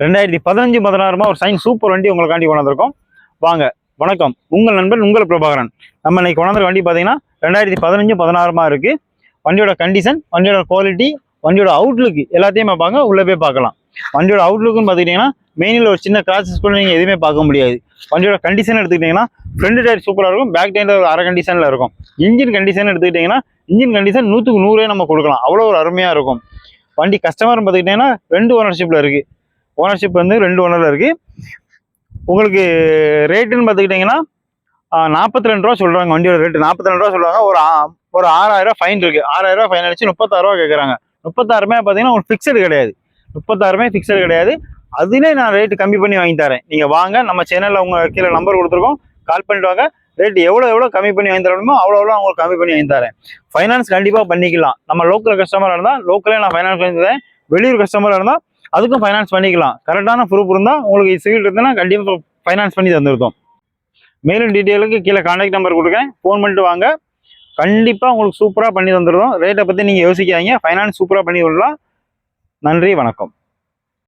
2015-16 ஒரு sign super வண்டி உங்களுக்காண்டி கொண்டாந்துருக்கோம். வாங்க. வணக்கம், உங்கள் நண்பன் உங்கள் பிரபாகரன். நம்ம இன்னைக்கு கொண்டாந்துருக்க வண்டி பார்த்தீங்கன்னா 2015-16 இருக்கு. வண்டியோட கண்டிஷன், வண்டியோட குவாலிட்டி, வண்டியோட அவுட்லுக் எல்லாத்தையும் பார்ப்பாங்க. உள்ளே போய் பார்க்கலாம். வண்டியோட அவுட்லுக்குன்னு பார்த்துக்கிட்டிங்கன்னா மெயினில் ஒரு சின்ன கிராச்சஸ் கூட நீங்கள் எதுவுமே பார்க்க முடியாது. வண்டியோட கண்டிஷன் எடுத்துக்கிட்டிங்கன்னா ஃப்ரண்ட் டயர் சூப்பராக இருக்கும், பேக் டயர் ஒரு அரை கண்டிஷனில் இருக்கும். இன்ஜின் கண்டிஷன் எடுத்துக்கிட்டிங்கன்னா இன்ஜின் கண்டிஷன் 100க்கு 100 நம்ம கொடுக்கலாம். அவ்வளோ ஒரு அருமையாக இருக்கும். வண்டி கஸ்டமர் பார்த்துக்கிட்டிங்கன்னா 2 ஓனர்ஷிப்பில் இருக்குது. ஓனர்ஷிப் வந்து 2 ஓனரில் இருக்குது. உங்களுக்கு ரேட்டுன்னு பார்த்துக்கிட்டிங்கன்னா 42 ரூபா சொல்கிறாங்க. வண்டியோட ரேட்டு 42 ரூபா சொல்லுவாங்க. ஒரு 6000 ஃபைன் இருக்குது. 6000 ஃபைன் அடிச்சு 36 ரூபா கேட்குறாங்க. 36 பார்த்தீங்கன்னா உங்களுக்கு ஃபிக்ஸடு கிடையாது. 36 ஃபிக்ஸடு கிடையாது. அதுலேயே நான் ரேட்டு கம்மி பண்ணி வாங்கி தரேன். நீங்கள் வாங்க, நம்ம சேனலில் உங்கள் கீழே நம்பர் கொடுத்துருக்கோம், கால் பண்ணிட்டு வாங்க. ரேட்டு எவ்வளோ கம்மி பண்ணி வாங்கி தரணுமோ அவ்வளோ உங்களுக்கு கம்மி பண்ணி வாங்கி தரேன். ஃபைனான்ஸ் கண்டிப்பாக பண்ணிக்கலாம். நம்ம லோக்கல் கஸ்டமராக இருந்தால் லோக்கலே நான் ஃபைனான்ஸ் பண்ணி தரேன். வெளியூர் கஸ்டமராக இருந்தால் அதுக்கும் ஃபைனான்ஸ் பண்ணிக்கலாம். கரெக்டான ப்ரூஃப் இருந்தால் உங்களுக்கு சிவில் இருந்ததுன்னா கண்டிப்பாக ஃபைனான்ஸ் பண்ணி தந்துருக்கோம். மேலும் டீட்டெயிலுக்கு கீழே கான்டாக்ட் நம்பர் கொடுக்குறேன், ஃபோன் பண்ணிட்டு வாங்க. கண்டிப்பாக உங்களுக்கு சூப்பராக பண்ணி தந்துடுவோம். ரேட்டை பற்றி நீங்கள் யோசிக்காதீங்க, ஃபைனான்ஸ் சூப்பராக பண்ணி விடலாம். நன்றி, வணக்கம்.